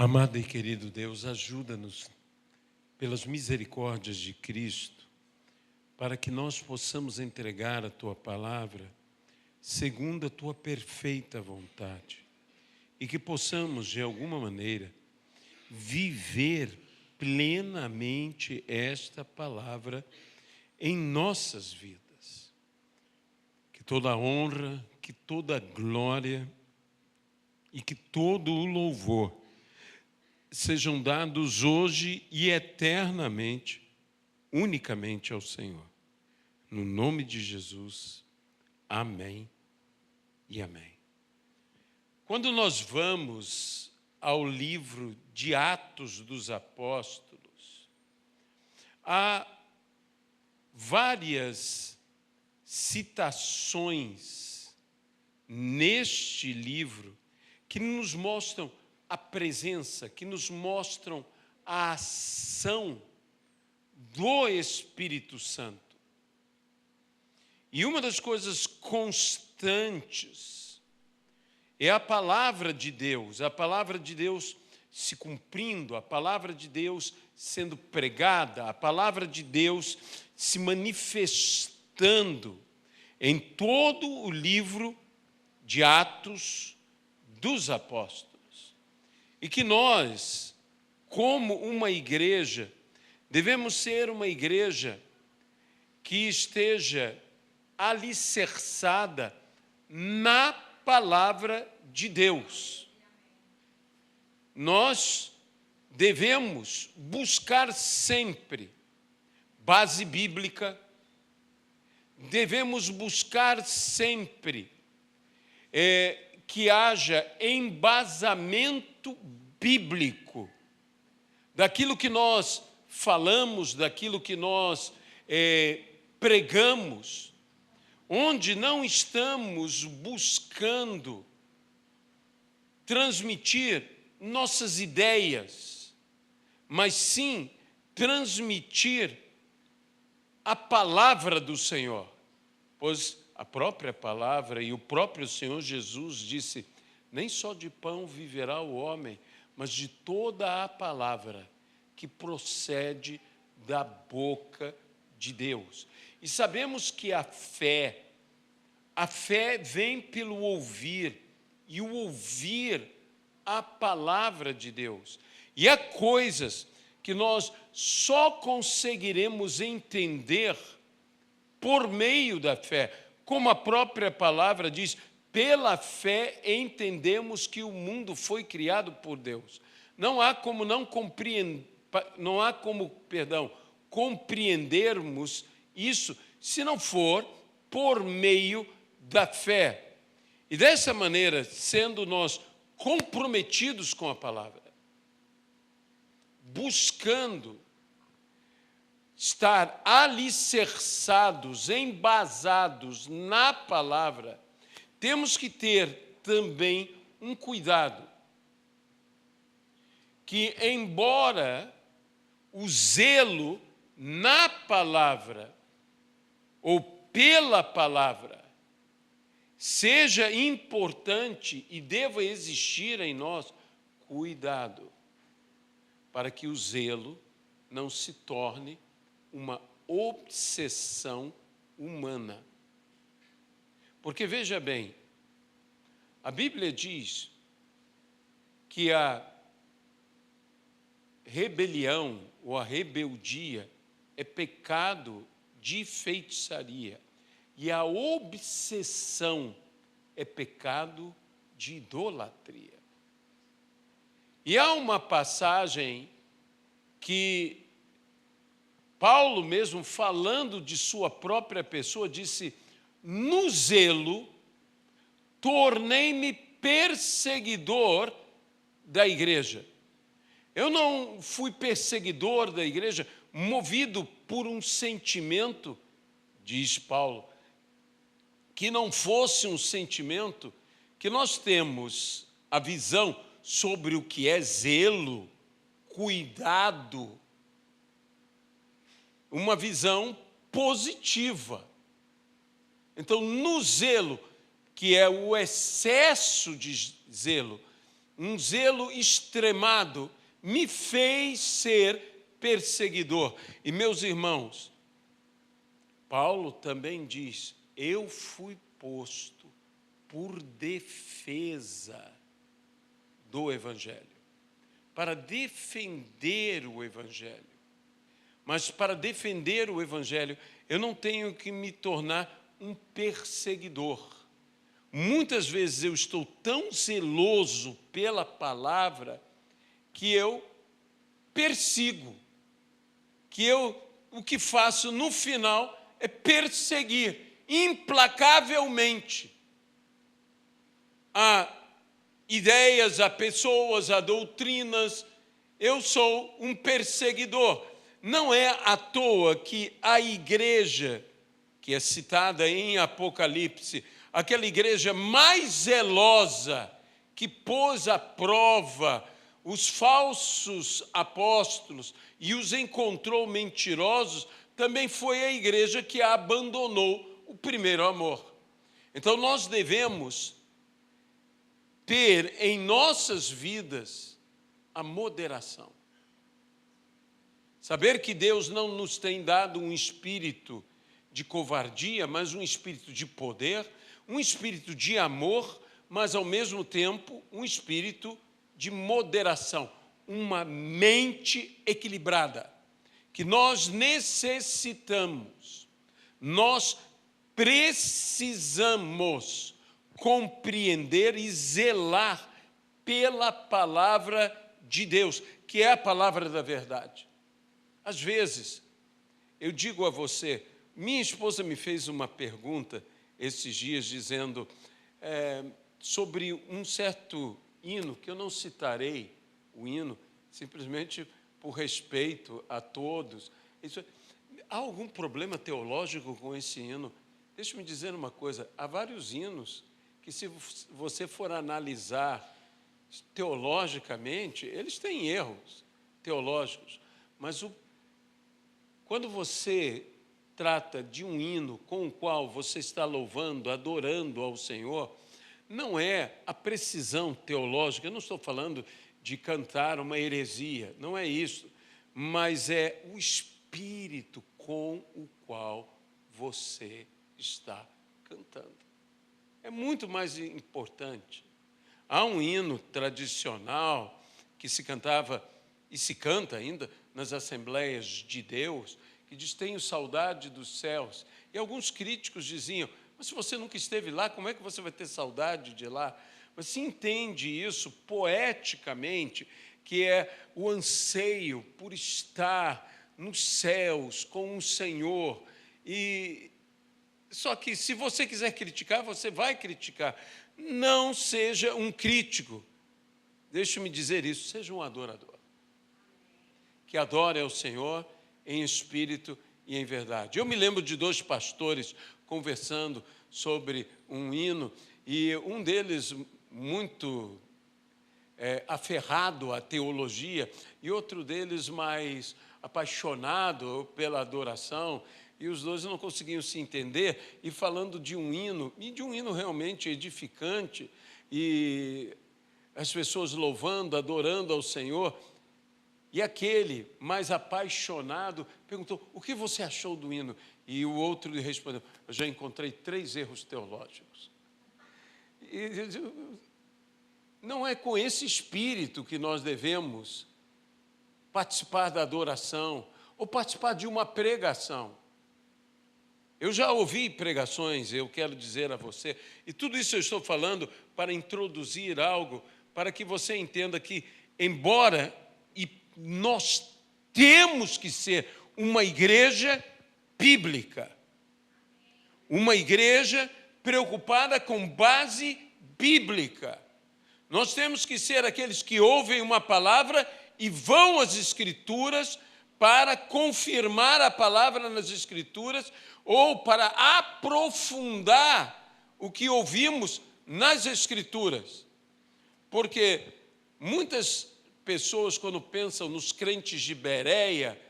Amado e querido Deus, ajuda-nos pelas misericórdias de Cristo, para que nós possamos entregar a Tua palavra segundo a Tua perfeita vontade e que possamos, de alguma maneira, viver plenamente esta palavra em nossas vidas. Que toda a honra, que toda a glória e que todo o louvor sejam dados hoje e eternamente, unicamente ao Senhor. No nome de Jesus, amém e amém. Quando nós vamos ao livro de Atos dos Apóstolos, há várias citações neste livro que nos mostram a presença, que nos mostram a ação do Espírito Santo. E uma das coisas constantes é a palavra de Deus se cumprindo, a palavra de Deus sendo pregada, a palavra de Deus se manifestando em todo o livro de Atos dos Apóstolos. E que nós, como uma igreja, devemos ser uma igreja que esteja alicerçada na palavra de Deus. Nós devemos buscar sempre base bíblica, devemos buscar sempre que haja embasamento bíblico daquilo que nós falamos, daquilo que nós pregamos, onde não estamos buscando transmitir nossas ideias, mas sim transmitir a palavra do Senhor, pois a própria palavra e o próprio Senhor Jesus disse: nem só de pão viverá o homem, mas de toda a palavra que procede da boca de Deus. E sabemos que a fé vem pelo ouvir, e o ouvir a palavra de Deus. E há coisas que nós só conseguiremos entender por meio da fé, como a própria palavra diz: pela fé entendemos que o mundo foi criado por Deus. Não há como compreendermos isso se não for por meio da fé. E dessa maneira, sendo nós comprometidos com a palavra, buscando estar alicerçados, embasados na palavra, temos que ter também um cuidado, que embora o zelo na palavra ou pela palavra seja importante e deva existir em nós, cuidado, para que o zelo não se torne uma obsessão humana. Porque, veja bem, a Bíblia diz que a rebelião ou a rebeldia é pecado de feitiçaria, e a obsessão é pecado de idolatria. E há uma passagem que Paulo, mesmo falando de sua própria pessoa, disse: no zelo, tornei-me perseguidor da igreja. Eu não fui perseguidor da igreja movido por um sentimento, diz Paulo, que não fosse um sentimento que nós temos a visão sobre o que é zelo, cuidado, uma visão positiva. Então, no zelo, que é o excesso de zelo, um zelo extremado, me fez ser perseguidor. E, meus irmãos, Paulo também diz, eu fui posto por defesa do Evangelho, para defender o Evangelho. Mas para defender o Evangelho, eu não tenho que me tornar um perseguidor. Muitas vezes eu estou tão zeloso pela palavra que eu persigo, o que faço no final é perseguir implacavelmente a ideias, a pessoas, a doutrinas. Eu sou um perseguidor. Não é à toa que a igreja, que é citada em Apocalipse, aquela igreja mais zelosa, que pôs à prova os falsos apóstolos e os encontrou mentirosos, também foi a igreja que abandonou o primeiro amor. Então nós devemos ter em nossas vidas a moderação. Saber que Deus não nos tem dado um espírito de covardia, mas um espírito de poder, um espírito de amor, mas ao mesmo tempo um espírito de moderação, uma mente equilibrada, que nós necessitamos, nós precisamos compreender e zelar pela palavra de Deus, que é a palavra da verdade. Às vezes, eu digo a você, minha esposa me fez uma pergunta esses dias dizendo sobre um certo hino, que eu não citarei o hino, simplesmente por respeito a todos. Há algum problema teológico com esse hino? Deixa-me dizer uma coisa, há vários hinos que, se você for analisar teologicamente, eles têm erros teológicos, mas quando você trata de um hino com o qual você está louvando, adorando ao Senhor, não é a precisão teológica, eu não estou falando de cantar uma heresia, não é isso, mas é o espírito com o qual você está cantando. É muito mais importante. Há um hino tradicional que se cantava e se canta ainda nas Assembleias de Deus, que diz, tenho saudade dos céus. E alguns críticos diziam, mas se você nunca esteve lá, como é que você vai ter saudade de lá? Mas se entende isso poeticamente, que é o anseio por estar nos céus com o Senhor. Só que se você quiser criticar, você vai criticar. Não seja um crítico. Deixe-me dizer isso, seja um adorador. Que adore ao Senhor em espírito e em verdade. Eu me lembro de dois pastores conversando sobre um hino, e um deles muito aferrado à teologia, e outro deles mais apaixonado pela adoração, e os dois não conseguiam se entender, e falando de um hino, e de um hino realmente edificante, e as pessoas louvando, adorando ao Senhor, e aquele mais apaixonado perguntou, o que você achou do hino? E o outro lhe respondeu, eu já encontrei 3 erros teológicos. E não é com esse espírito que nós devemos participar da adoração ou participar de uma pregação. Eu já ouvi pregações, eu quero dizer a você, e tudo isso eu estou falando para introduzir algo, para que você entenda que, embora nós temos que ser uma igreja bíblica, uma igreja preocupada com base bíblica. Nós temos que ser aqueles que ouvem uma palavra e vão às Escrituras para confirmar a palavra nas Escrituras ou para aprofundar o que ouvimos nas Escrituras. Porque muitas pessoas, quando pensam nos crentes de Bereia,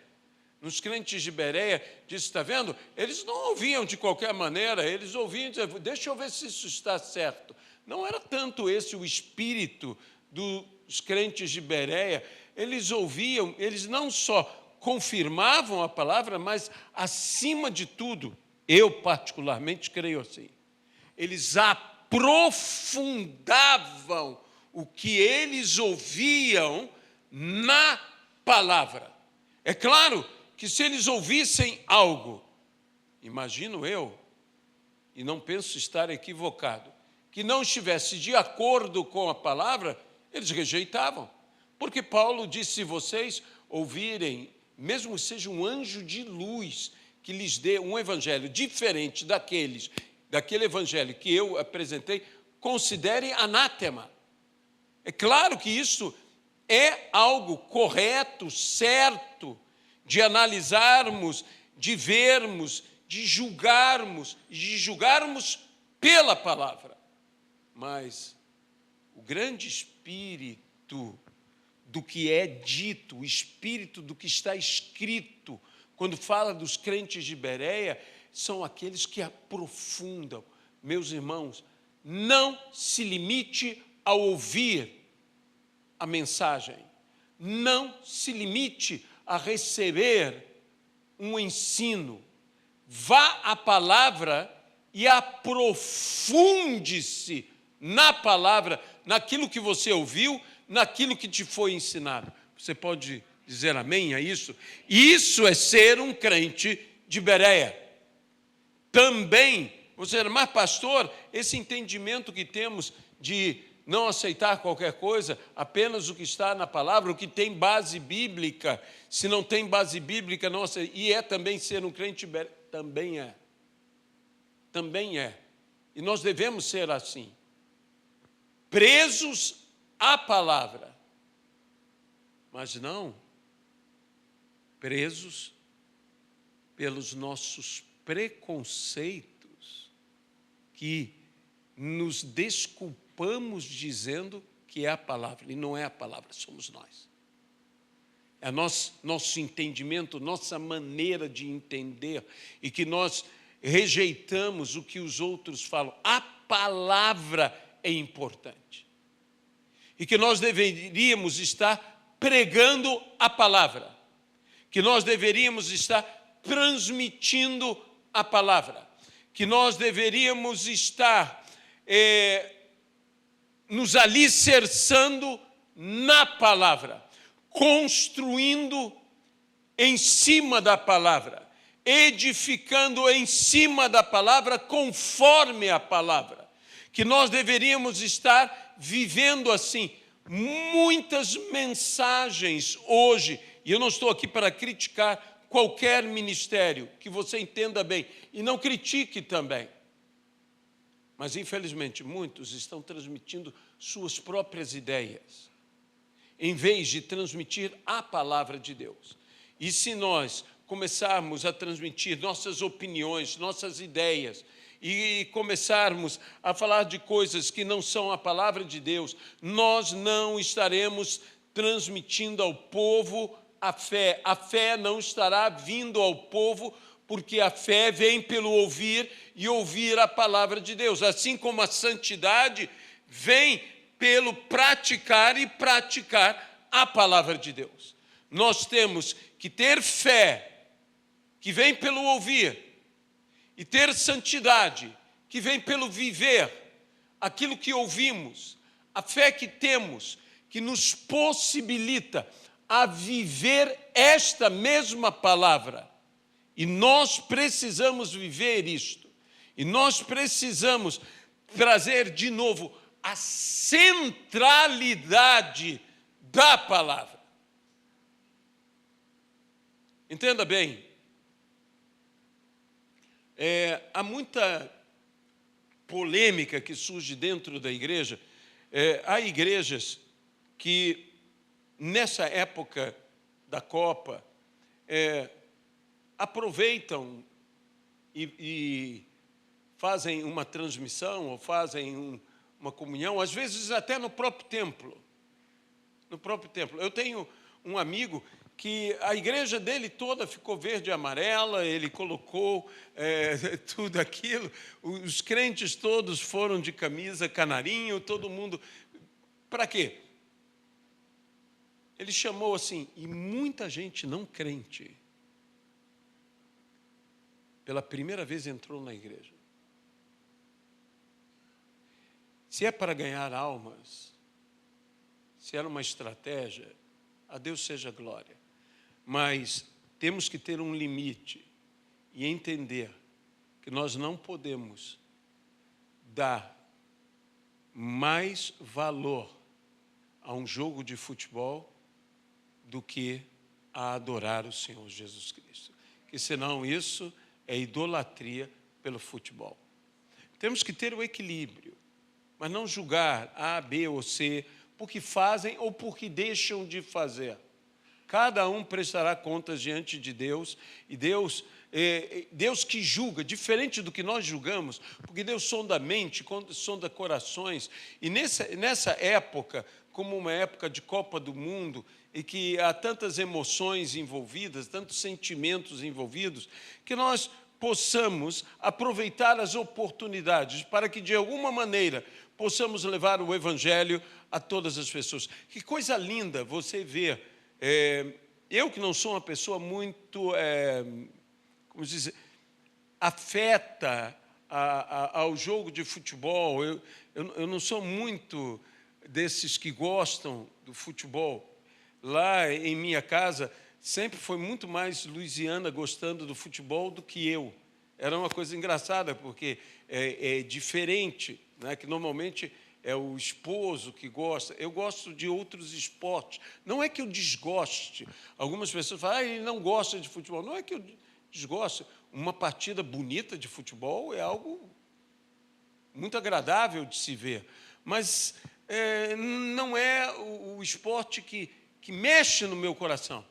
diz, está vendo? Eles não ouviam de qualquer maneira, eles ouviam, deixa eu ver se isso está certo. Não era tanto esse o espírito dos crentes de Bereia, eles ouviam, eles não só confirmavam a palavra, mas, acima de tudo, eu particularmente creio assim, eles aprofundavam o que eles ouviam na palavra. É claro que se eles ouvissem algo, imagino eu, e não penso estar equivocado, que não estivesse de acordo com a palavra, eles rejeitavam. Porque Paulo disse, se vocês ouvirem, mesmo que seja um anjo de luz, que lhes dê um evangelho diferente daquele evangelho que eu apresentei, considerem anátema. É claro que isso é algo correto, certo, de analisarmos, de vermos, de julgarmos pela palavra. Mas o grande espírito do que é dito, o espírito do que está escrito, quando fala dos crentes de Bereia, são aqueles que aprofundam. Meus irmãos, não se limite a ouvir a mensagem, não se limite a receber um ensino. Vá à palavra e aprofunde-se na palavra, naquilo que você ouviu, naquilo que te foi ensinado. Você pode dizer amém a isso? Isso é ser um crente de Bereia. Também, você, mas pastor, esse entendimento que temos de não aceitar qualquer coisa, apenas o que está na palavra, o que tem base bíblica, se não tem base bíblica, não aceita, e é também ser um crente de Bereia, também é. Também é. E nós devemos ser assim, presos à palavra, mas não presos pelos nossos preconceitos, que nos desculpamos dizendo que é a palavra, e não é a palavra, somos nós. É nosso entendimento, nossa maneira de entender, e que nós rejeitamos o que os outros falam. A palavra é importante. E que nós deveríamos estar pregando a palavra. Que nós deveríamos estar transmitindo a palavra. Que nós deveríamos estar nos alicerçando na palavra. Construindo em cima da palavra. Edificando em cima da palavra, conforme a palavra. Que nós deveríamos estar vivendo assim. Muitas mensagens hoje, e eu não estou aqui para criticar qualquer ministério, que você entenda bem, e não critique também. Mas, infelizmente, muitos estão transmitindo suas próprias ideias, em vez de transmitir a palavra de Deus. E se nós começarmos a transmitir nossas opiniões, nossas ideias, e começarmos a falar de coisas que não são a palavra de Deus, nós não estaremos transmitindo ao povo a fé. A fé não estará vindo ao povo, porque a fé vem pelo ouvir e ouvir a palavra de Deus. Assim como a santidade vem pelo praticar e praticar a palavra de Deus. Nós temos que ter fé, que vem pelo ouvir, e ter santidade, que vem pelo viver aquilo que ouvimos, a fé que temos, que nos possibilita a viver esta mesma palavra. E nós precisamos viver isto. E nós precisamos trazer de novo a centralidade da palavra. Entenda bem. Há muita polêmica que surge dentro da igreja. Há igrejas que, nessa época da Copa, aproveitam e fazem uma transmissão, ou fazem uma comunhão, às vezes até no próprio templo. No próprio templo. Eu tenho um amigo que a igreja dele toda ficou verde e amarela, ele colocou tudo aquilo, os crentes todos foram de camisa canarinho, todo mundo. Para quê? ele chamou assim, e muita gente não crente, pela primeira vez entrou na igreja. Se é para ganhar almas, se era uma estratégia, a Deus seja glória. Mas temos que ter um limite e entender que nós não podemos dar mais valor a um jogo de futebol do que a adorar o Senhor Jesus Cristo. Que senão isso é idolatria pelo futebol. Temos que ter o equilíbrio, mas não julgar A, B ou C porque fazem ou porque deixam de fazer. Cada um prestará contas diante de Deus, e Deus que julga, diferente do que nós julgamos, porque Deus sonda a mente, sonda corações, e nessa época, como uma época de Copa do Mundo, e que há tantas emoções envolvidas, tantos sentimentos envolvidos, que nós possamos aproveitar as oportunidades para que, de alguma maneira, possamos levar o Evangelho a todas as pessoas. Que coisa linda você ver. Eu que não sou uma pessoa muito, como dizer, afeta ao jogo de futebol, eu não sou muito desses que gostam do futebol. Lá em minha casa, sempre foi muito mais Luiziana gostando do futebol do que eu. Era uma coisa engraçada, porque é diferente, né? Que normalmente é o esposo que gosta. Eu gosto de outros esportes. Não é que eu desgoste. Algumas pessoas falam, ele não gosta de futebol. Não é que eu desgosto. Uma partida bonita de futebol é algo muito agradável de se ver. Mas não é o esporte que mexe no meu coração.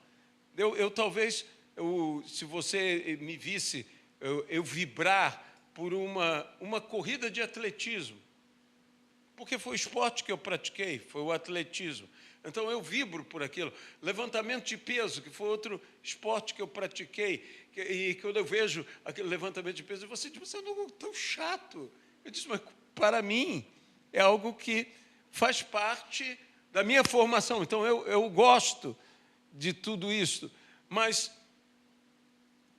Talvez, se você me visse, eu vibrar por uma corrida de atletismo. Porque foi o esporte que eu pratiquei, foi o atletismo. Então, eu vibro por aquilo. Levantamento de peso, que foi outro esporte que eu pratiquei. E quando eu vejo aquele levantamento de peso, você diz, você é algo tão chato. Eu disse, mas para mim, é algo que faz parte da minha formação. Então, eu gosto de tudo isso. Mas,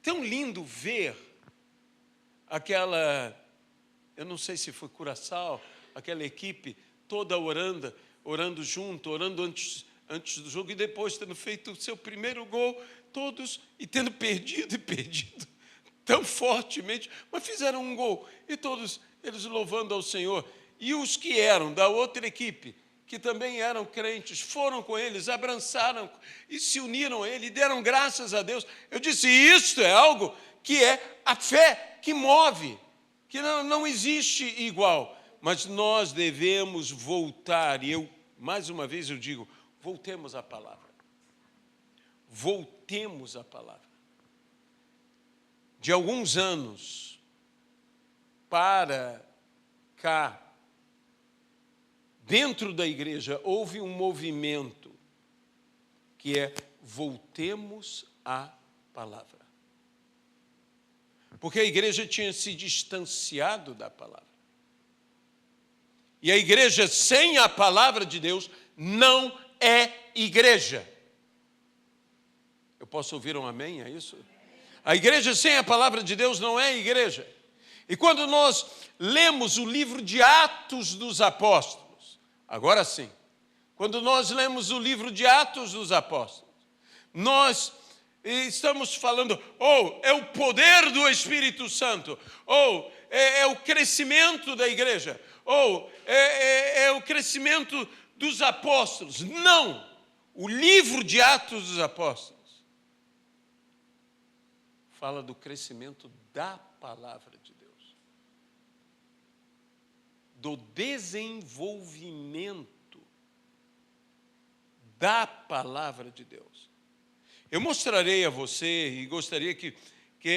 tão lindo ver aquela, eu não sei se foi Curaçao, aquela equipe toda orando junto, orando antes do jogo, e depois tendo feito o seu primeiro gol, todos, e tendo perdido tão fortemente, mas fizeram um gol, e todos eles louvando ao Senhor. E os que eram da outra equipe, que também eram crentes, foram com eles, abraçaram e se uniram a ele, e deram graças a Deus. Eu disse, isto é algo que é a fé que move, que não existe igual. Mas nós devemos voltar, e mais uma vez eu digo, voltemos à palavra. Voltemos à palavra. De alguns anos para cá, dentro da igreja, houve um movimento que é voltemos à palavra. Porque a igreja tinha se distanciado da palavra. E a igreja sem a palavra de Deus não é igreja. Eu posso ouvir um amém a isso? A igreja sem a palavra de Deus não é igreja. E quando nós lemos o livro de Atos dos Apóstolos, agora sim, quando nós lemos o livro de Atos dos Apóstolos, nós estamos falando, é o poder do Espírito Santo, é o crescimento da igreja, é o crescimento dos apóstolos. Não! O livro de Atos dos Apóstolos fala do crescimento da palavra de Deus, do desenvolvimento da palavra de Deus. Eu mostrarei a você, e gostaria que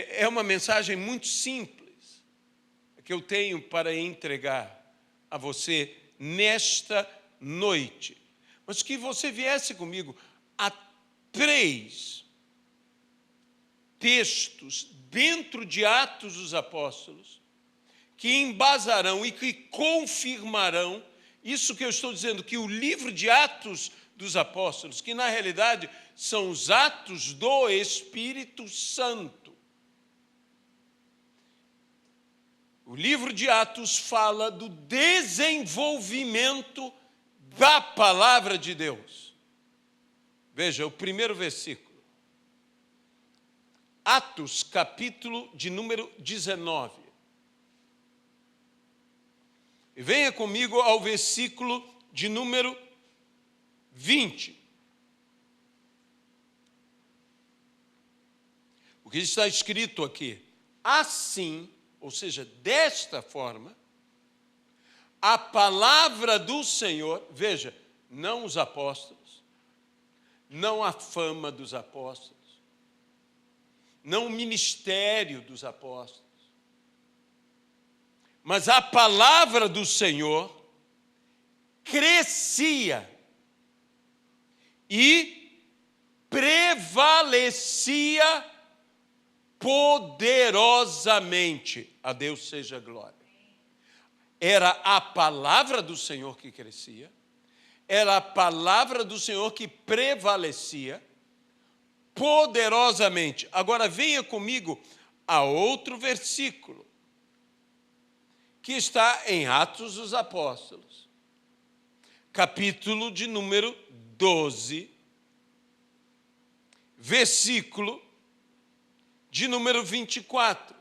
é uma mensagem muito simples, que eu tenho para entregar a você nesta noite. Mas que você viesse comigo a 3 textos dentro de Atos dos Apóstolos que embasarão e que confirmarão isso que eu estou dizendo, que o livro de Atos dos Apóstolos, que na realidade são os atos do Espírito Santo. O livro de Atos fala do desenvolvimento da palavra de Deus. Veja, o primeiro versículo. Atos, capítulo de número 19. E venha comigo ao versículo de número 20. O que está escrito aqui? Assim, ou seja, desta forma, a palavra do Senhor, veja, não os apóstolos, não a fama dos apóstolos, não o ministério dos apóstolos, mas a palavra do Senhor crescia e prevalecia poderosamente. A Deus seja glória. Era a palavra do Senhor que crescia, era a palavra do Senhor que prevalecia poderosamente. Agora venha comigo a outro versículo, que está em Atos dos Apóstolos, capítulo de número 12, versículo de número 24.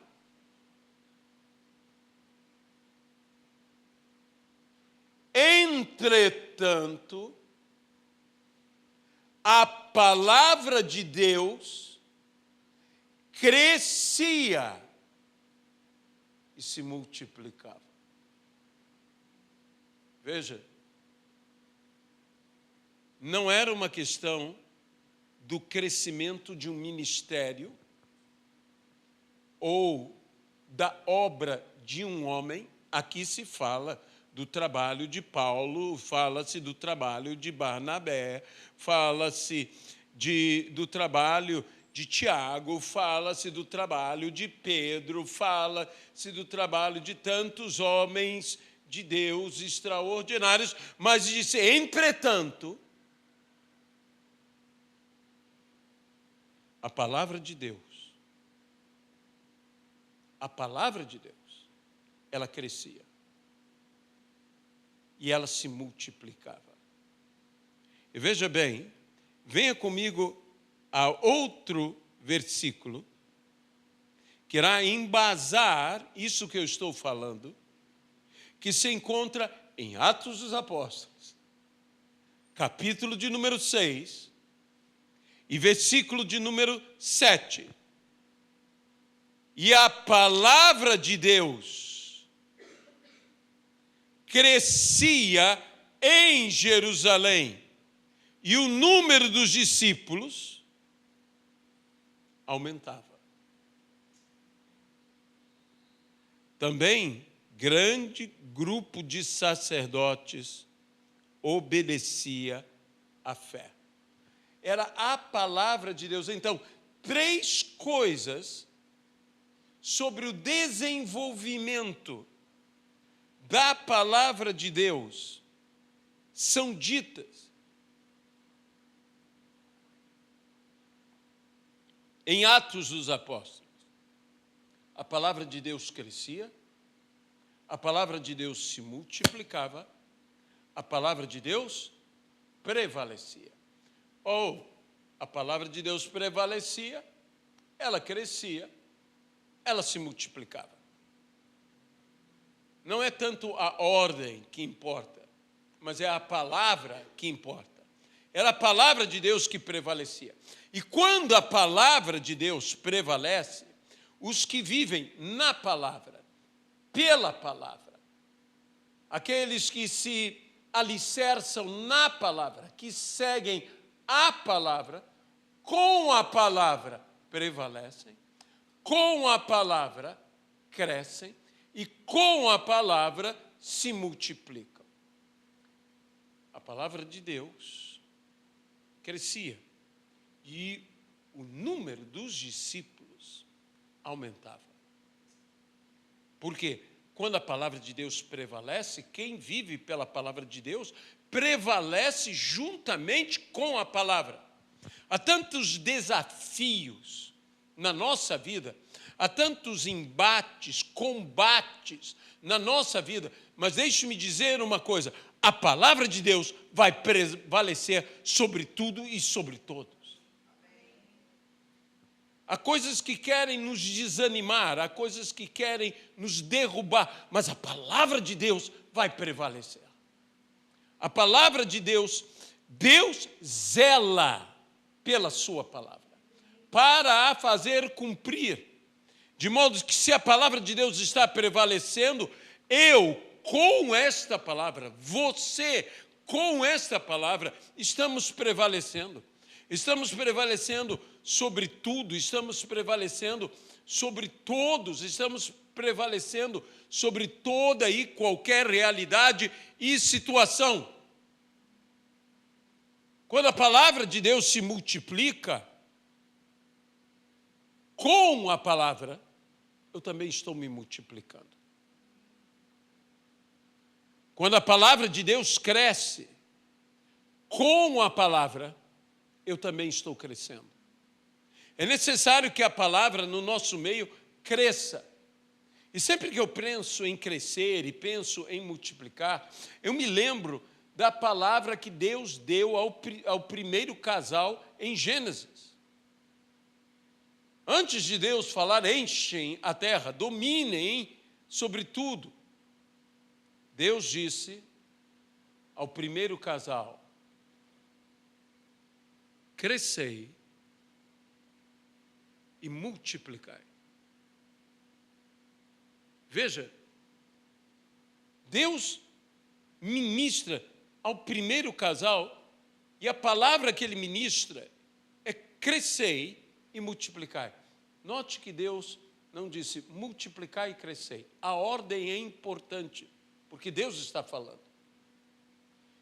Entretanto, a palavra de Deus crescia e se multiplicava. Veja, não era uma questão do crescimento de um ministério ou da obra de um homem. Aqui se fala do trabalho de Paulo, fala-se do trabalho de Barnabé, fala-se do trabalho de Tiago, fala-se do trabalho de Pedro, fala-se do trabalho de tantos homens de Deus extraordinários, mas disse, entretanto, a palavra de Deus, ela crescia. E ela se multiplicava. E veja bem, venha comigo a outro versículo, que irá embasar isso que eu estou falando, que se encontra em Atos dos Apóstolos, capítulo de número 6, e versículo de número 7. E a palavra de Deus crescia em Jerusalém, e o número dos discípulos aumentava. Também grande grupo de sacerdotes obedecia à fé. Era a palavra de Deus. Então, 3 coisas sobre o desenvolvimento da palavra de Deus são ditas em Atos dos Apóstolos. A palavra de Deus crescia, a palavra de Deus se multiplicava, a palavra de Deus prevalecia. Ou a palavra de Deus prevalecia, ela crescia, ela se multiplicava. Não é tanto a ordem que importa, mas é a palavra que importa. Era a palavra de Deus que prevalecia. E quando a palavra de Deus prevalece, os que vivem na palavra, pela palavra, aqueles que se alicerçam na palavra, que seguem a palavra, com a palavra prevalecem, com a palavra crescem, e com a palavra se multiplicam. A palavra de Deus crescia e o número dos discípulos aumentava. Por quê? Quando a palavra de Deus prevalece, quem vive pela palavra de Deus prevalece juntamente com a palavra. Há tantos desafios na nossa vida, há tantos embates, combates na nossa vida, mas deixe-me dizer uma coisa: a palavra de Deus vai prevalecer sobre tudo e sobre todos. Há coisas que querem nos desanimar, há coisas que querem nos derrubar, mas a palavra de Deus vai prevalecer. A palavra de Deus, Deus zela pela sua palavra, para a fazer cumprir, de modo que se a palavra de Deus está prevalecendo, eu, com esta palavra, você, com esta palavra, estamos prevalecendo. Estamos prevalecendo sobre tudo, estamos prevalecendo sobre todos, estamos prevalecendo sobre toda e qualquer realidade e situação. Quando a palavra de Deus se multiplica, com a palavra, eu também estou me multiplicando. Quando a palavra de Deus cresce, com a palavra, eu também estou crescendo. É necessário que a palavra no nosso meio cresça. E sempre que eu penso em crescer e penso em multiplicar, eu me lembro da palavra que Deus deu ao primeiro casal em Gênesis. Antes de Deus falar, enchem a terra, dominem sobre tudo, Deus disse ao primeiro casal: crescei e multiplicai. Veja, Deus ministra ao primeiro casal, e a palavra que ele ministra é crescei e multiplicai. Note que Deus não disse multiplicai e crescei. A ordem é importante, porque Deus está falando.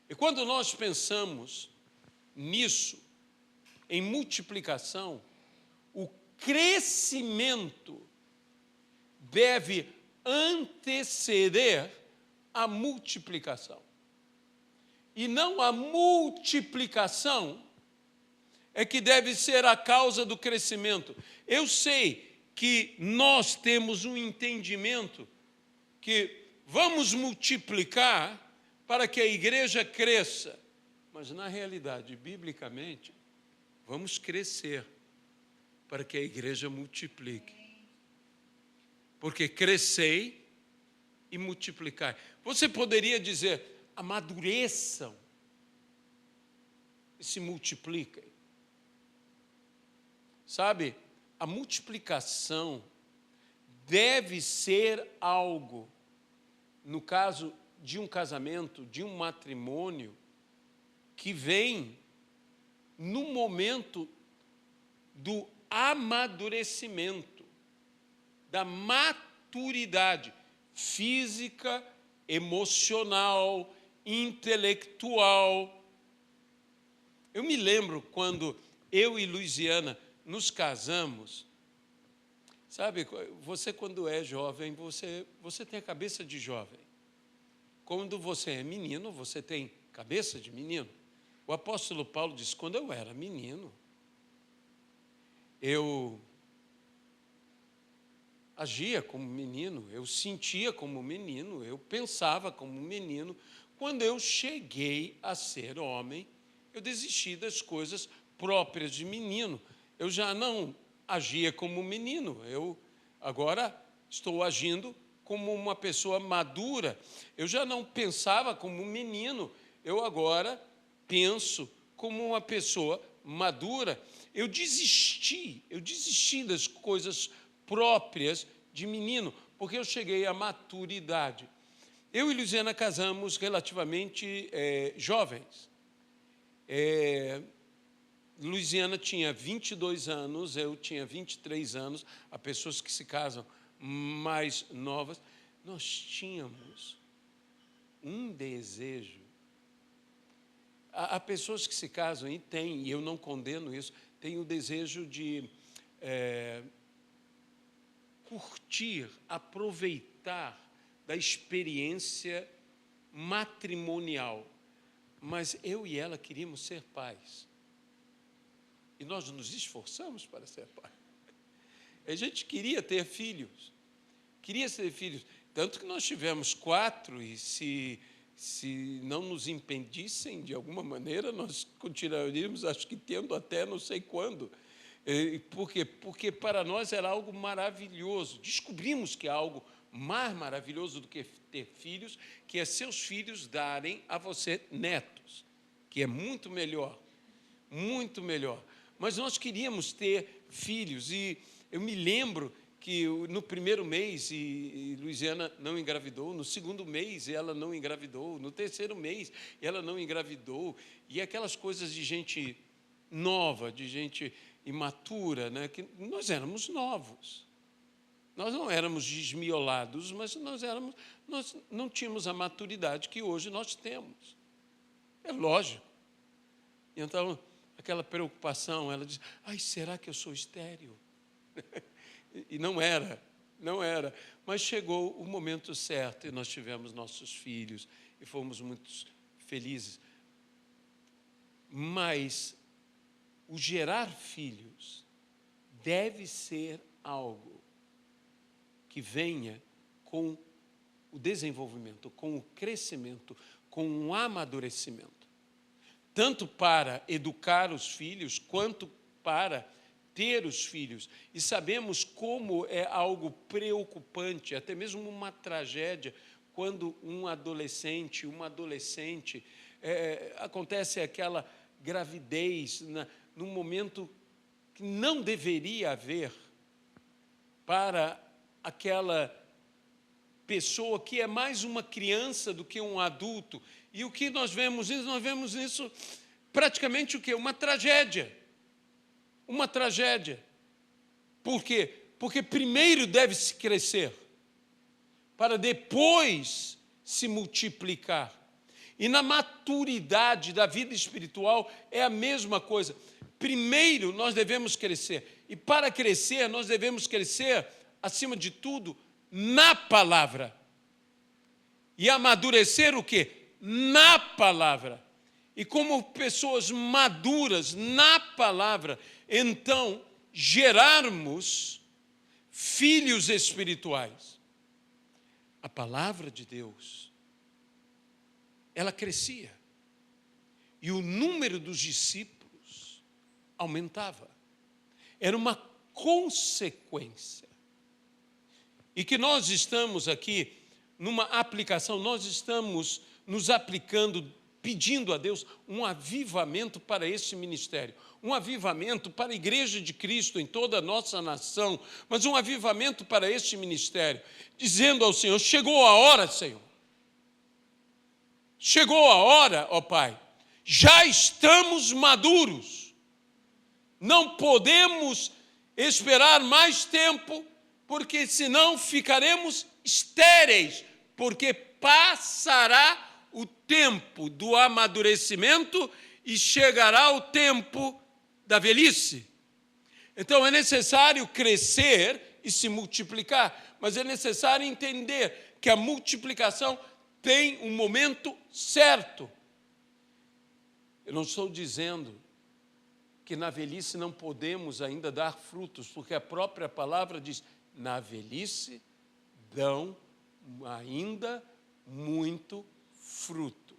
E quando nós pensamos nisso, em multiplicação, o crescimento deve anteceder a multiplicação. E não a multiplicação é que deve ser a causa do crescimento. Eu sei que nós temos um entendimento que vamos multiplicar para que a igreja cresça, mas na realidade, biblicamente, vamos crescer para que a igreja multiplique. Porque crescei e multiplicai. Você poderia dizer, amadureçam e se multipliquem. Sabe, a multiplicação deve ser algo, no caso de um casamento, de um matrimônio, que vem no momento do amadurecimento, da maturidade física, emocional, intelectual. Eu me lembro quando eu e Luiziana nos casamos. Sabe, você quando é jovem, você tem a cabeça de jovem. Quando você é menino, você tem cabeça de menino. O apóstolo Paulo diz, quando eu era menino, eu agia como menino, eu sentia como menino, eu pensava como menino. Quando eu cheguei a ser homem, eu desisti das coisas próprias de menino. Eu já não agia como menino, eu agora estou agindo como uma pessoa madura. Eu já não pensava como menino, eu agora penso como uma pessoa madura. Eu desisti das coisas próprias de menino, porque eu cheguei à maturidade. Eu e Luiziana casamos relativamente jovens. Luiziana tinha 22 anos, eu tinha 23 anos. Há pessoas que se casam mais novas. Nós tínhamos um desejo. Há pessoas que se casam e têm, e eu não condeno isso, têm o desejo de curtir, aproveitar da experiência matrimonial. mas eu e ela queríamos ser pais. E nós nos esforçamos para ser pai. A gente queria ter filhos. Queria ter filhos. Tanto que nós tivemos 4 e se não nos impedissem de alguma maneira, nós continuaríamos, acho que tendo até não sei quando. Por quê? Porque para nós era algo maravilhoso. Descobrimos que é algo mais maravilhoso do que ter filhos, que é seus filhos darem a você netos, que é muito melhor, muito melhor. Mas nós queríamos ter filhos, e eu me lembro que no primeiro mês e Luiziana não engravidou, no segundo mês ela não engravidou, no terceiro mês ela não engravidou, e aquelas coisas de gente nova, de gente imatura, né? Que nós éramos novos, nós não éramos desmiolados, mas nós não tínhamos a maturidade que hoje nós temos, é lógico. Então, aquela preocupação, ela diz, ai, será que eu sou estéril? E não era. Mas chegou o momento certo e nós tivemos nossos filhos e fomos muito felizes. Mas o gerar filhos deve ser algo que venha com o desenvolvimento, com o crescimento, com o amadurecimento. Tanto para educar os filhos, quanto para ter os filhos. E sabemos como é algo preocupante, até mesmo uma tragédia, quando uma adolescente, acontece aquela gravidez num momento que não deveria haver para aquela pessoa que é mais uma criança do que um adulto. E o que nós vemos nisso? Nós vemos nisso praticamente o quê? Uma tragédia. Uma tragédia. Por quê? Porque primeiro deve-se crescer, para depois se multiplicar. E na maturidade da vida espiritual é a mesma coisa. Primeiro nós devemos crescer. E para crescer, nós devemos crescer, acima de tudo, na palavra. E amadurecer o quê? Na palavra. E como pessoas maduras na palavra, então gerarmos filhos espirituais. A palavra de Deus, ela crescia. E o número dos discípulos aumentava. Era uma consequência. E que nós estamos aqui numa aplicação, nós estamos nos aplicando, pedindo a Deus um avivamento para este ministério, um avivamento para a Igreja de Cristo em toda a nossa nação, mas um avivamento para este ministério, dizendo ao Senhor, chegou a hora, Senhor, chegou a hora, ó Pai, já estamos maduros, não podemos esperar mais tempo, porque senão ficaremos estéreis, porque passará o tempo do amadurecimento e chegará o tempo da velhice. Então é necessário crescer e se multiplicar, mas é necessário entender que a multiplicação tem um momento certo. Eu não estou dizendo que na velhice não podemos ainda dar frutos, porque a própria palavra diz, na velhice dão ainda muito fruto.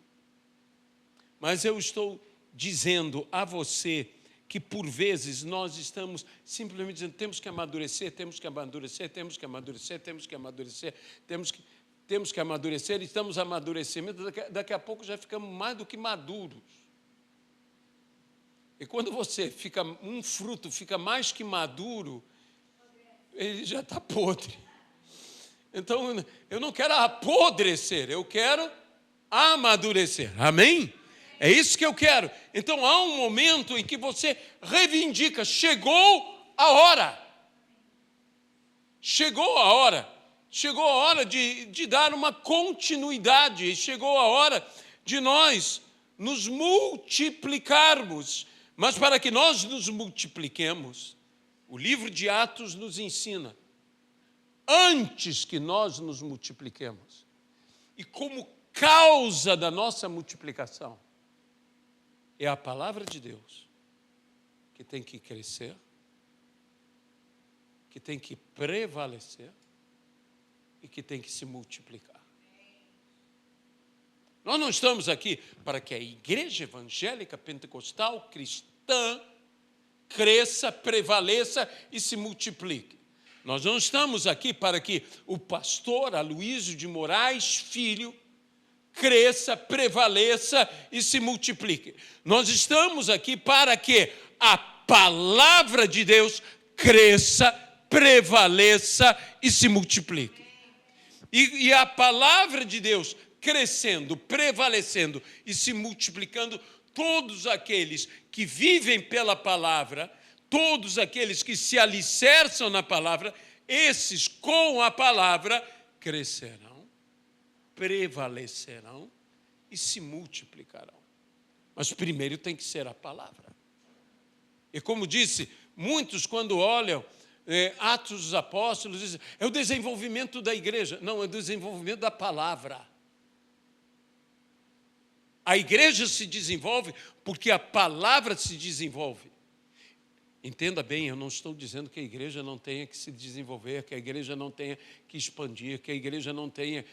Mas eu estou dizendo a você que por vezes nós estamos simplesmente dizendo, temos que amadurecer, temos que amadurecer, temos que amadurecer, temos que amadurecer, temos que amadurecer, e estamos amadurecendo, daqui a pouco já ficamos mais do que maduros. E quando você fica, um fruto fica mais que maduro, ele já está podre. Então, eu não quero apodrecer, eu quero amadurecer. Amém? É isso que eu quero. Então, há um momento em que você reivindica, chegou a hora. Chegou a hora. Chegou a hora de dar uma continuidade. Chegou a hora de nós nos multiplicarmos. Mas para que nós nos multipliquemos, o livro de Atos nos ensina, antes que nós nos multipliquemos, e como causa da nossa multiplicação, é a palavra de Deus que tem que crescer, que tem que prevalecer e que tem que se multiplicar. Nós não estamos aqui para que a igreja evangélica pentecostal cristã cresça, prevaleça e se multiplique. Nós não estamos aqui para que o pastor Aloísio de Moraes Filho cresça, prevaleça e se multiplique. Nós estamos aqui para que a palavra de Deus cresça, prevaleça e se multiplique. E a palavra de Deus crescendo, prevalecendo e se multiplicando, todos aqueles que vivem pela palavra, todos aqueles que se alicerçam na palavra, esses com a palavra crescerão, prevalecerão e se multiplicarão. Mas primeiro tem que ser a palavra. E como disse, muitos quando olham Atos dos Apóstolos, dizem, é o desenvolvimento da igreja. Não, é o desenvolvimento da palavra. A igreja se desenvolve porque a palavra se desenvolve. Entenda bem, eu não estou dizendo que a igreja não tenha que se desenvolver, que a igreja não tenha que expandir, que a igreja não tenha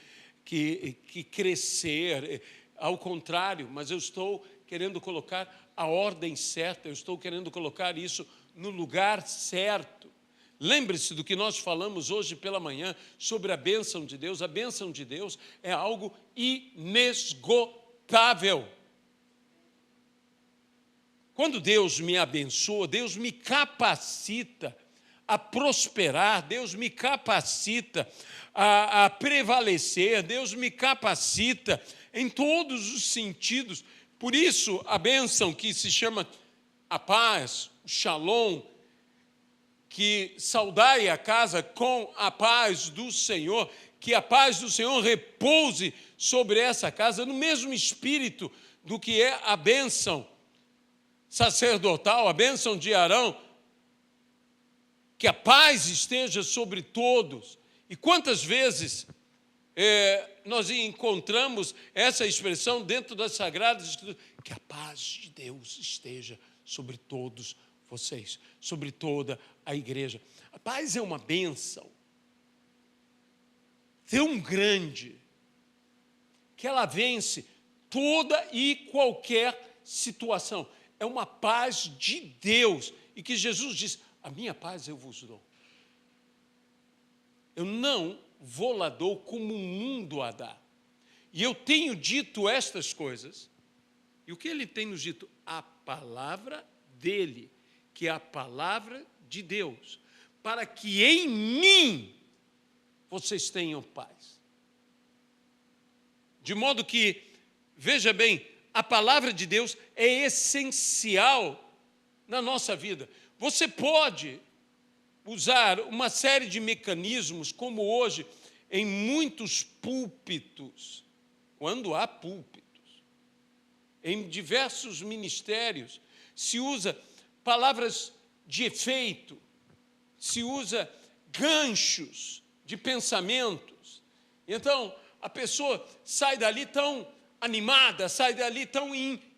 que crescer. Ao contrário, mas eu estou querendo colocar a ordem certa, eu estou querendo colocar isso no lugar certo. Lembre-se do que nós falamos hoje pela manhã sobre a bênção de Deus. A bênção de Deus é algo inesgotável. Quando Deus me abençoa, Deus me capacita a prosperar, Deus me capacita a prevalecer, Deus me capacita em todos os sentidos. Por isso, a bênção que se chama a paz, o shalom, que saudai a casa com a paz do Senhor, que a paz do Senhor repouse sobre essa casa, no mesmo espírito do que é a bênção sacerdotal, a bênção de Arão, que a paz esteja sobre todos. E quantas vezes nós encontramos essa expressão dentro das Sagradas Escrituras, que a paz de Deus esteja sobre todos vocês, sobre toda a igreja. A paz é uma bênção tão grande que ela vence toda e qualquer situação. É uma paz de Deus, e que Jesus diz, a minha paz eu vos dou. Eu não vou lá dou como o mundo a dá. E eu tenho dito estas coisas, e o que ele tem nos dito? A palavra dele, que é a palavra de Deus, para que em mim vocês tenham paz. De modo que, veja bem, a palavra de Deus é essencial na nossa vida. Você pode usar uma série de mecanismos, como hoje, em muitos púlpitos, quando há púlpitos, em diversos ministérios, se usa palavras de efeito, se usa ganchos de pensamentos. Então, a pessoa sai dali tão animada, sai dali tão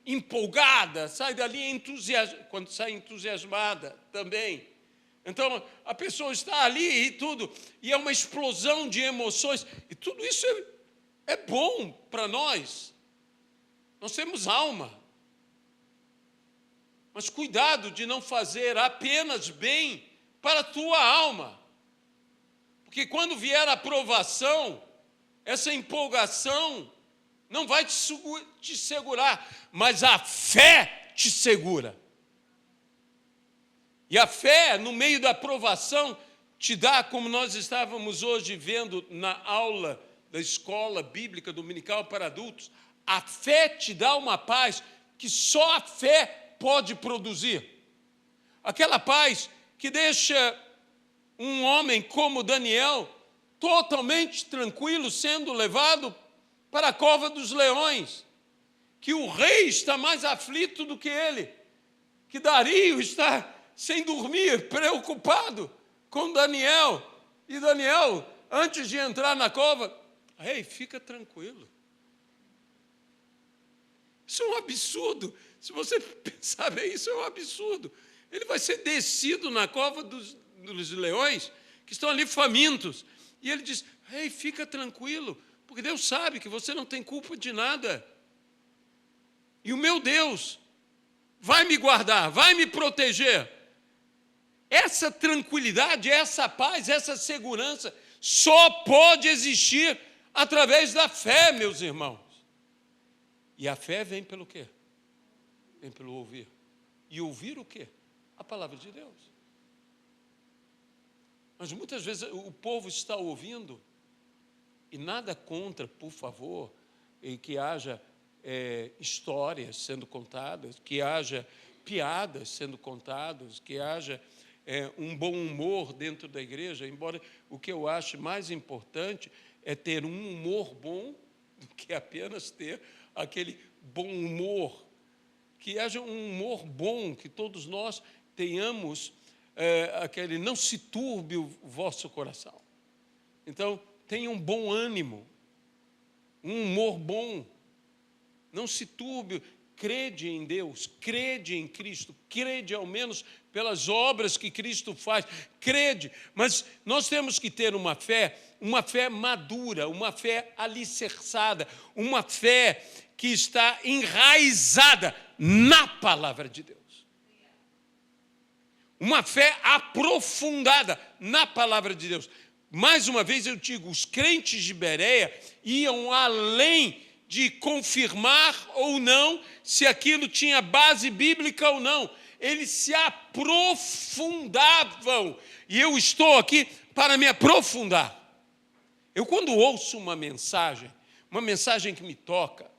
empolgada, sai dali entusiasmada, quando sai entusiasmada também. Então, a pessoa está ali e tudo, e é uma explosão de emoções, e tudo isso é bom para nós. Nós temos alma. Mas cuidado de não fazer apenas bem para a tua alma. Porque quando vier a provação, essa empolgação não vai te segurar, mas a fé te segura. E a fé, no meio da provação, te dá, como nós estávamos hoje vendo na aula da escola bíblica dominical para adultos, a fé te dá uma paz que só a fé pode produzir. Aquela paz que deixa um homem como Daniel totalmente tranquilo, sendo levado para a cova dos leões, que o rei está mais aflito do que ele, que Dario está sem dormir, preocupado com Daniel, e Daniel, antes de entrar na cova, rei, fica tranquilo. Isso é um absurdo. Se você pensar bem, isso é um absurdo. Ele vai ser descido na cova dos leões, que estão ali famintos. E ele diz, ei, fica tranquilo, porque Deus sabe que você não tem culpa de nada. E o meu Deus vai me guardar, vai me proteger. Essa tranquilidade, essa paz, essa segurança só pode existir através da fé, meus irmãos. E a fé vem pelo quê? Vem pelo ouvir. E ouvir o quê? A palavra de Deus. Mas muitas vezes o povo está ouvindo, e nada contra, por favor, e que haja histórias sendo contadas, que haja piadas sendo contadas, que haja um bom humor dentro da igreja, embora o que eu acho mais importante é ter um humor bom do que apenas ter aquele bom humor. Que haja um humor bom, que todos nós tenhamos aquele, não se turbe o vosso coração. Então, tenha um bom ânimo, um humor bom, não se turbe, crede em Deus, crede em Cristo, crede ao menos pelas obras que Cristo faz, crede, mas nós temos que ter uma fé madura, uma fé alicerçada, uma fé que está enraizada na palavra de Deus. Uma fé aprofundada na palavra de Deus. Mais uma vez eu digo, os crentes de Bereia iam além de confirmar ou não se aquilo tinha base bíblica ou não. Eles se aprofundavam. E eu estou aqui para me aprofundar. Eu, quando ouço uma mensagem que me toca,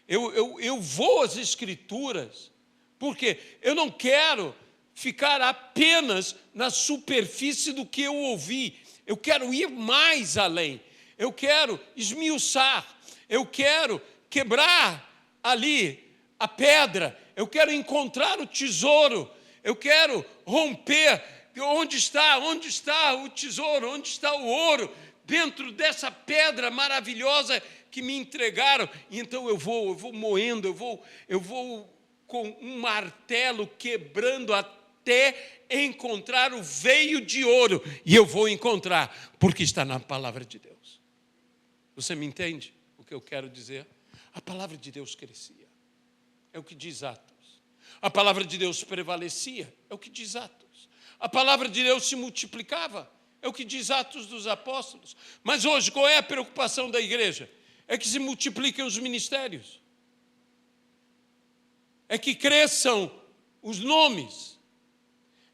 eu vou às Escrituras, porque eu não quero ficar apenas na superfície do que eu ouvi. Eu quero ir mais além. Eu quero esmiuçar. Eu quero quebrar ali a pedra. Eu quero encontrar o tesouro. Eu quero romper. Onde está o tesouro? Onde está o ouro? Dentro dessa pedra maravilhosa que me entregaram. E então eu vou moendo, eu vou com um martelo quebrando até encontrar o veio de ouro. E eu vou encontrar, porque está na palavra de Deus. Você me entende o que eu quero dizer? A palavra de Deus crescia. É o que diz Atos. A palavra de Deus prevalecia. É o que diz Atos. A palavra de Deus se multiplicava. É o que diz Atos dos Apóstolos. Mas hoje, qual é a preocupação da igreja? É que se multipliquem os ministérios. É que cresçam os nomes.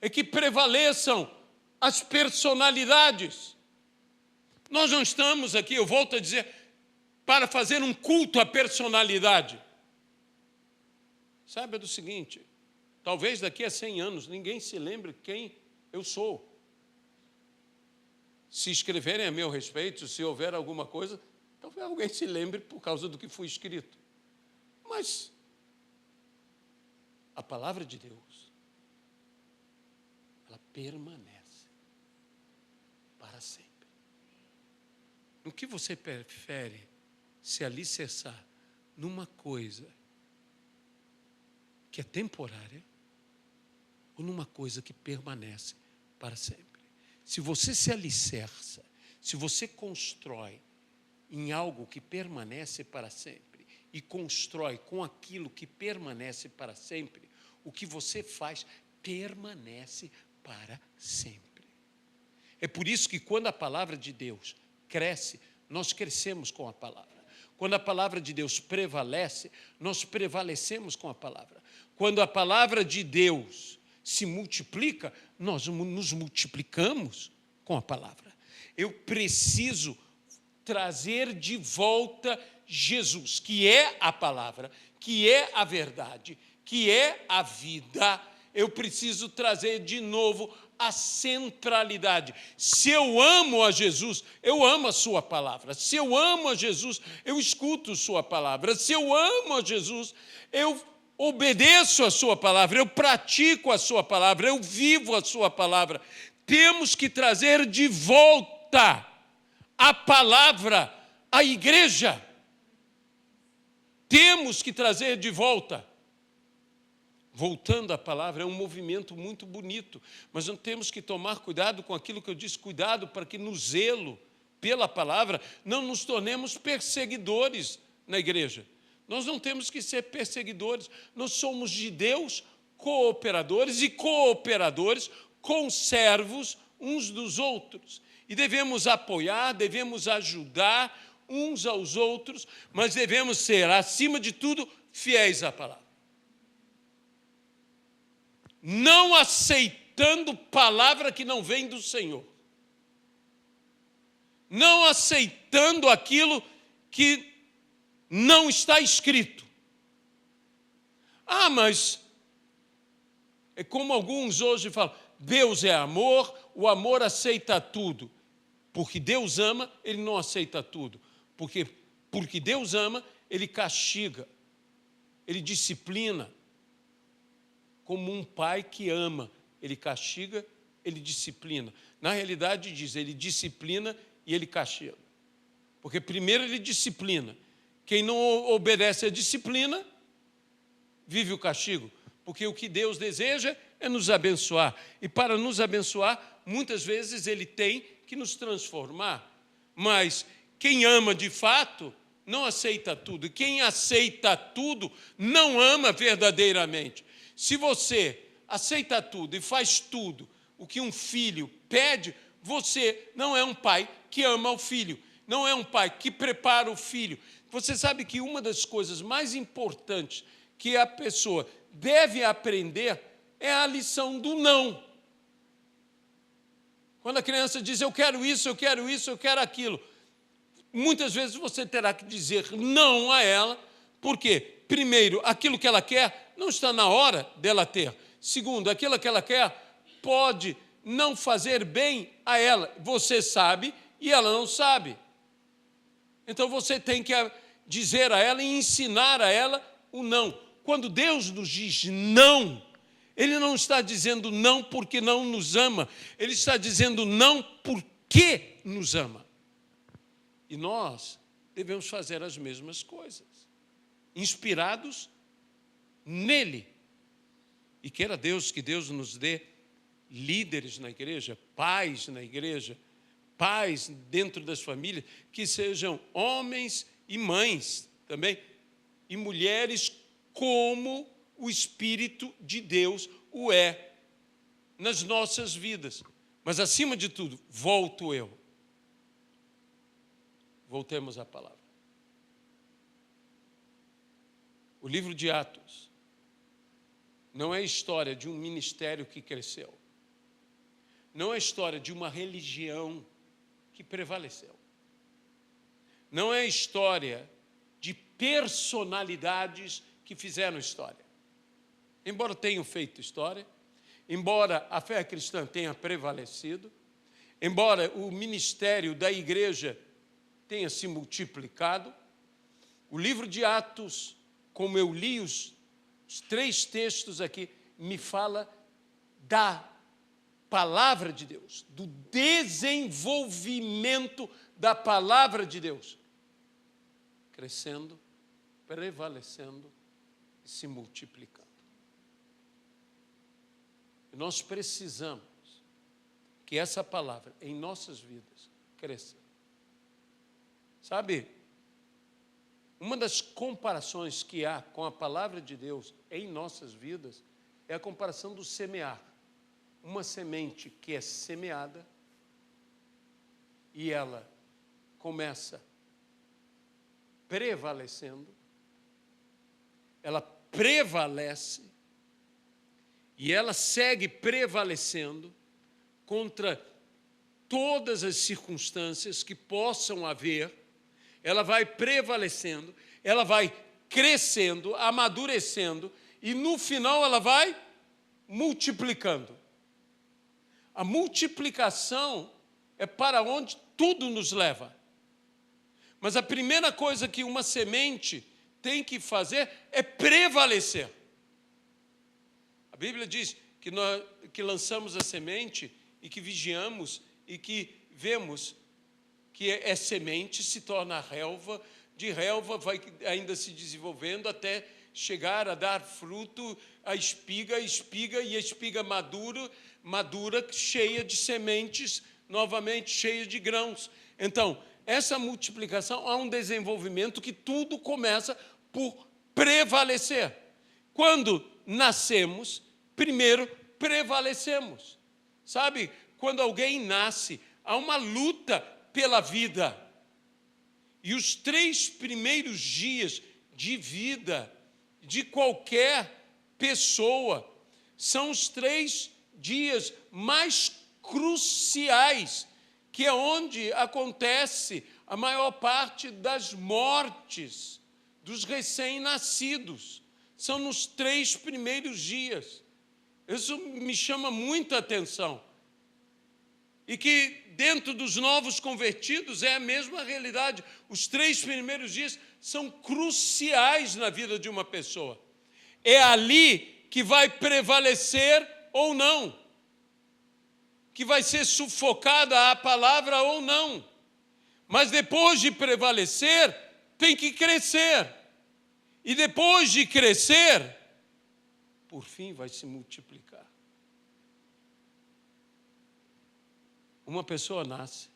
É que prevaleçam as personalidades. Nós não estamos aqui, eu volto a dizer, para fazer um culto à personalidade. Saiba do seguinte, talvez daqui a 100 anos ninguém se lembre quem eu sou. Se escreverem a meu respeito, se houver alguma coisa, talvez alguém se lembre por causa do que foi escrito. Mas a palavra de Deus, ela permanece para sempre. No que você prefere se alicerçar numa coisa que é temporária ou numa coisa que permanece para sempre? Se você se alicerça, se você constrói em algo que permanece para sempre e constrói com aquilo que permanece para sempre, o que você faz permanece para sempre. É por isso que quando a palavra de Deus cresce, nós crescemos com a palavra. Quando a palavra de Deus prevalece, nós prevalecemos com a palavra. Quando a palavra de Deus se multiplica, nós nos multiplicamos com a palavra. Eu preciso trazer de volta Jesus, que é a palavra, que é a verdade, que é a vida. Eu preciso trazer de novo a centralidade. Se eu amo a Jesus, eu amo a sua palavra. Se eu amo a Jesus, eu escuto sua palavra. Se eu amo a Jesus, eu obedeço a sua palavra, eu pratico a sua palavra, eu vivo a sua palavra. Temos que trazer de volta a palavra à igreja. temos que trazer de volta. Voltando à palavra, é um movimento muito bonito, mas não temos que tomar cuidado com aquilo que eu disse, cuidado para que no zelo pela palavra não nos tornemos perseguidores na igreja. Nós não temos que ser perseguidores, nós somos de Deus cooperadores e cooperadores, conservos uns dos outros. E devemos apoiar, devemos ajudar uns aos outros, mas devemos ser, acima de tudo, fiéis à palavra. Não aceitando palavra que não vem do Senhor. Não aceitando aquilo que não está escrito. Ah, mas é como alguns hoje falam, Deus é amor, o amor aceita tudo. Porque Deus ama, Ele não aceita tudo. Porque Deus ama, Ele castiga, Ele disciplina. Como um pai que ama, Ele castiga, Ele disciplina. Na realidade diz, Ele disciplina e Ele castiga. Porque primeiro Ele disciplina. Quem não obedece à disciplina, vive o castigo. Porque o que Deus deseja é nos abençoar. E para nos abençoar, muitas vezes Ele tem que nos transformar. Mas quem ama de fato, não aceita tudo. E quem aceita tudo, não ama verdadeiramente. Se você aceita tudo e faz tudo o que um filho pede, você não é um pai que ama o filho, não é um pai que prepara o filho. Você sabe que uma das coisas mais importantes que a pessoa deve aprender é a lição do não. Quando a criança diz, eu quero isso, eu quero isso, eu quero aquilo, muitas vezes você terá que dizer não a ela, porque, primeiro, aquilo que ela quer não está na hora dela ter. Segundo, aquilo que ela quer pode não fazer bem a ela. Você sabe e ela não sabe. Então você tem que dizer a ela e ensinar a ela o não. Quando Deus nos diz não, Ele não está dizendo não porque não nos ama. Ele está dizendo não porque nos ama. E nós devemos fazer as mesmas coisas, inspirados nele. E queira Deus que Deus nos dê líderes na igreja, pais na igreja, pais dentro das famílias, que sejam homens e mães também, e mulheres como o Espírito de Deus o é nas nossas vidas. Mas acima de tudo, volto eu. Voltemos à palavra. O livro de Atos não é a história de um ministério que cresceu. Não é a história de uma religião que prevaleceu. Não é a história de personalidades que fizeram história. Embora tenham feito história, embora a fé cristã tenha prevalecido, embora o ministério da igreja tenha se multiplicado, o livro de Atos, como eu li os 3 textos aqui, me fala da palavra de Deus, do desenvolvimento da palavra de Deus, crescendo, prevalecendo e se multiplicando. E nós precisamos que essa palavra em nossas vidas cresça. Sabe, uma das comparações que há com a palavra de Deus em nossas vidas é a comparação do semear. Uma semente que é semeada e ela começa prevalecendo, ela prevalece e ela segue prevalecendo contra todas as circunstâncias que possam haver. Ela vai prevalecendo, ela vai crescendo, amadurecendo e no final ela vai multiplicando. A multiplicação é para onde tudo nos leva. Mas a primeira coisa que uma semente tem que fazer é prevalecer. A Bíblia diz que nós que lançamos a semente e que vigiamos e que vemos que é semente, se torna relva, de relva vai ainda se desenvolvendo até chegar a dar fruto, a espiga e a espiga madura, cheia de sementes, novamente cheia de grãos. Então, essa multiplicação, há um desenvolvimento que tudo começa por prevalecer. Quando nascemos, primeiro prevalecemos. Sabe, quando alguém nasce, há uma luta pela vida. E os 3 primeiros dias de vida de qualquer pessoa são os 3 dias mais cruciais, que é onde acontece a maior parte das mortes dos recém-nascidos. São nos 3 primeiros dias. Isso me chama muita atenção. E que dentro dos novos convertidos é a mesma realidade. Os 3 primeiros dias são cruciais na vida de uma pessoa. É ali que vai prevalecer ou não, que vai ser sufocada a palavra ou não. Mas depois de prevalecer, tem que crescer. E depois de crescer, por fim vai se multiplicar. Uma pessoa nasce,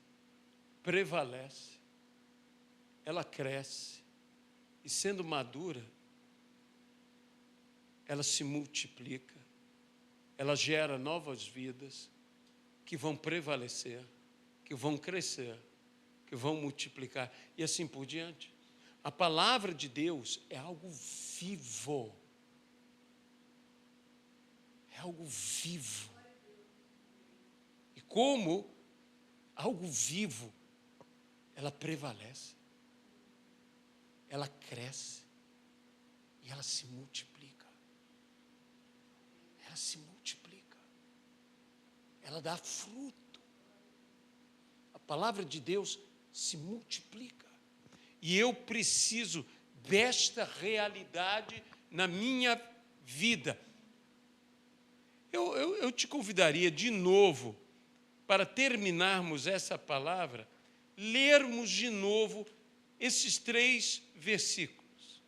prevalece, ela cresce, e sendo madura, ela se multiplica, ela gera novas vidas que vão prevalecer, que vão crescer, que vão multiplicar, e assim por diante. A palavra de Deus é algo vivo. É algo vivo. E como algo vivo, ela prevalece, ela cresce e ela se multiplica. Ela se multiplica. Ela dá fruto. A palavra de Deus se multiplica. E eu preciso desta realidade na minha vida. Eu te convidaria de novo, para terminarmos essa palavra, lermos de novo esses 3 versículos.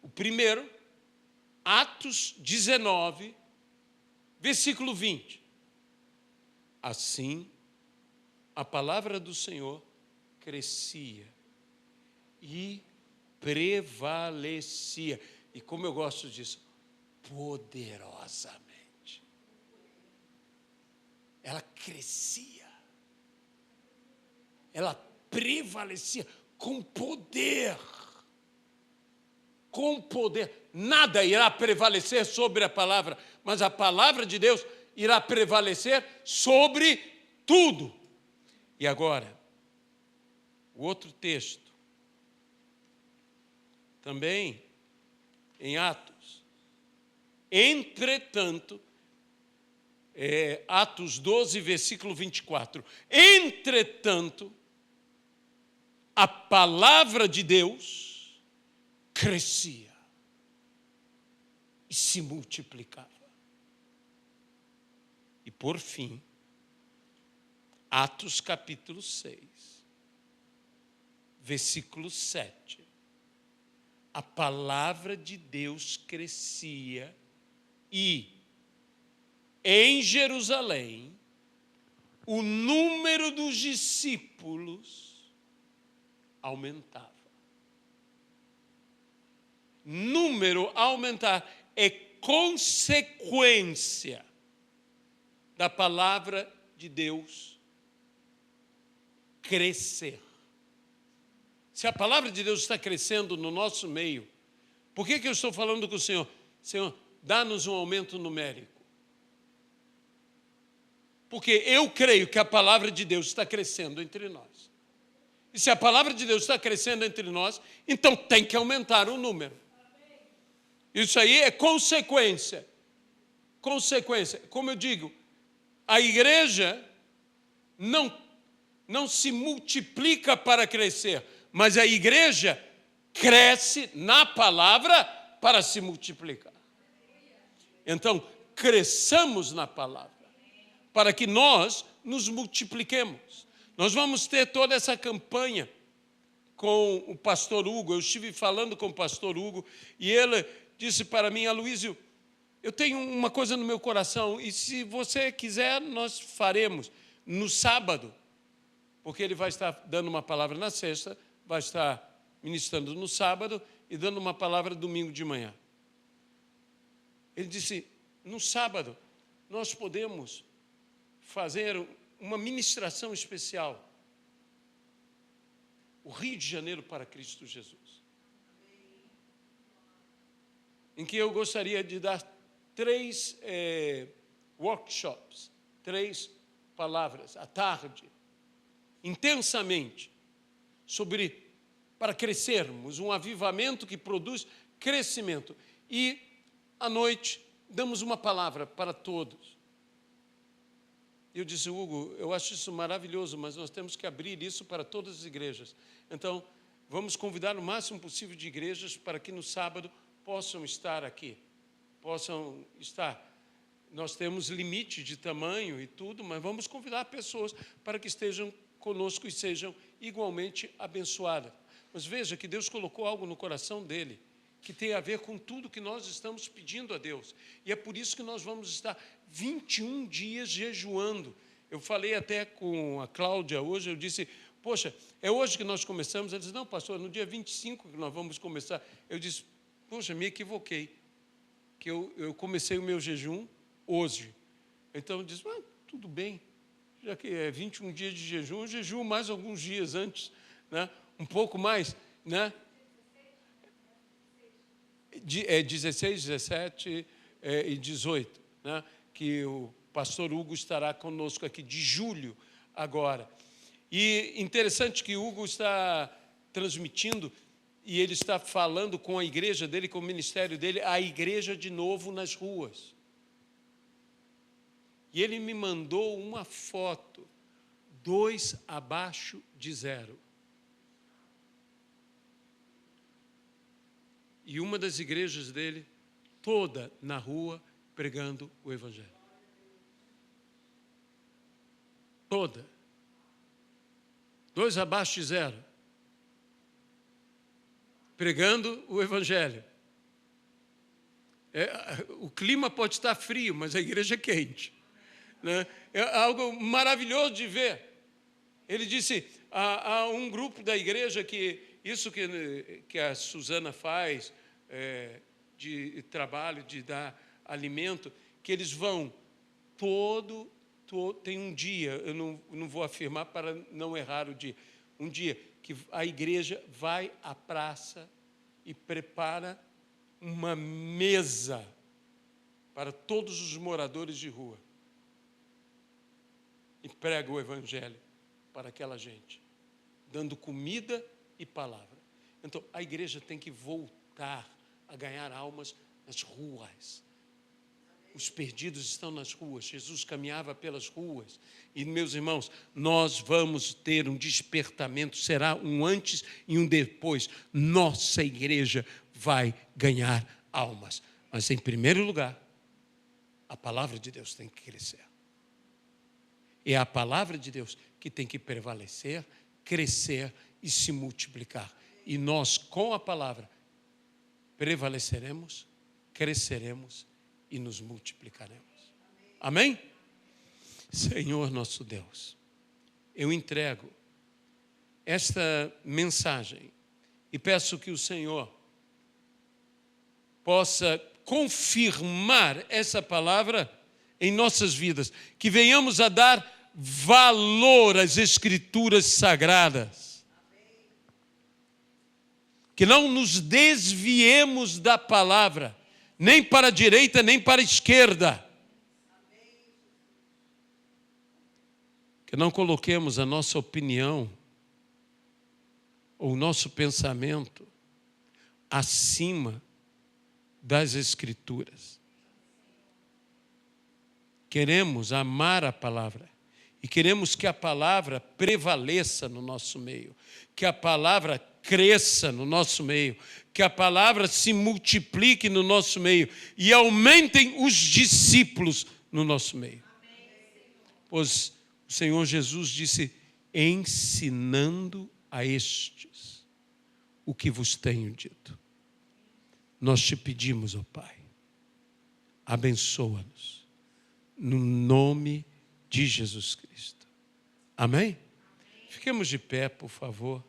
O primeiro, Atos 19, versículo 20. Assim, a palavra do Senhor crescia e prevalecia. E como eu gosto disso, poderosamente. Ela crescia, ela prevalecia com poder. Com poder. Nada irá prevalecer sobre a palavra, mas a palavra de Deus irá prevalecer sobre tudo. E agora, o outro texto, também em Atos. Entretanto, Atos 12, versículo 24. Entretanto, a palavra de Deus crescia e se multiplicava. E por fim, Atos capítulo 6, versículo 7. A palavra de Deus crescia e em Jerusalém, o número dos discípulos aumentava. Número aumentar é consequência da palavra de Deus crescer. Se a palavra de Deus está crescendo no nosso meio, por que eu estou falando com o Senhor? Senhor, dá-nos um aumento numérico. Porque eu creio que a palavra de Deus está crescendo entre nós. E se a palavra de Deus está crescendo entre nós, então tem que aumentar o número. Isso aí é consequência. Consequência. Como eu digo, a igreja não se multiplica para crescer, mas a igreja cresce na palavra para se multiplicar. Então, cresçamos na palavra, para que nós nos multipliquemos. Nós vamos ter toda essa campanha com o pastor Hugo, eu estive falando com o pastor Hugo, e ele disse para mim: Aloísio, eu tenho uma coisa no meu coração, e se você quiser, nós faremos no sábado, porque ele vai estar dando uma palavra na sexta, vai estar ministrando no sábado e dando uma palavra domingo de manhã. Ele disse: no sábado, nós podemos fazer uma ministração especial. O Rio de Janeiro para Cristo Jesus. Em que eu gostaria de dar 3 workshops, 3 palavras à tarde, intensamente, para crescermos, um avivamento que produz crescimento. E, à noite, damos uma palavra para todos. Eu disse: Hugo, eu acho isso maravilhoso, mas nós temos que abrir isso para todas as igrejas. Então, vamos convidar o máximo possível de igrejas para que no sábado possam estar aqui. Possam estar. Nós temos limite de tamanho e tudo, mas vamos convidar pessoas para que estejam conosco e sejam igualmente abençoadas. Mas veja que Deus colocou algo no coração dele, que tem a ver com tudo que nós estamos pedindo a Deus. E é por isso que nós vamos estar 21 dias jejuando. Eu falei até com a Cláudia hoje, eu disse: poxa, é hoje que nós começamos? Ela disse: não, pastor, no dia 25 que nós vamos começar. Eu disse: poxa, me equivoquei, que eu comecei o meu jejum hoje. Então eu disse: tudo bem, já que é 21 dias de jejum, eu jejuo mais alguns dias antes, né? Um pouco mais, né? 16, 17 e 18, né? Que o pastor Hugo estará conosco aqui, de julho agora. E interessante que o Hugo está transmitindo e ele está falando com a igreja dele, com o ministério dele, a igreja de novo nas ruas. E ele me mandou uma foto, 2 abaixo de 0. E uma das igrejas dele, toda na rua, pregando o Evangelho. Toda. 2 abaixo de 0. Pregando o Evangelho. O clima pode estar frio, mas a igreja é quente, né? É algo maravilhoso de ver. Ele disse: há um grupo da igreja que isso que a Suzana faz, de trabalho, de dar alimento, que eles vão tem um dia, eu não vou afirmar para não errar o dia, um dia que a igreja vai à praça e prepara uma mesa para todos os moradores de rua e prega o Evangelho para aquela gente, dando comida e palavra. Então, a igreja tem que voltar a ganhar almas nas ruas. Os perdidos estão nas ruas. Jesus caminhava pelas ruas. E, meus irmãos, nós vamos ter um despertamento. Será um antes e um depois. Nossa igreja vai ganhar almas. Mas, em primeiro lugar, a palavra de Deus tem que crescer. É a palavra de Deus que tem que prevalecer, crescer e se multiplicar. E nós, com a palavra, prevaleceremos, cresceremos e nos multiplicaremos. Amém? Senhor nosso Deus, eu entrego esta mensagem e peço que o Senhor possa confirmar essa palavra em nossas vidas, que venhamos a dar valor às Escrituras Sagradas, que não nos desviemos da palavra, nem para a direita, nem para a esquerda, que não coloquemos a nossa opinião ou o nosso pensamento acima das Escrituras. Queremos amar a palavra e queremos que a palavra prevaleça no nosso meio, que a palavra cresça no nosso meio, que a palavra se multiplique no nosso meio e aumentem os discípulos no nosso meio. Pois o Senhor Jesus disse: ensinando a estes o que vos tenho dito. Nós te pedimos, ó Pai, abençoa-nos, no nome de Jesus Cristo. Amém? Fiquemos de pé, por favor.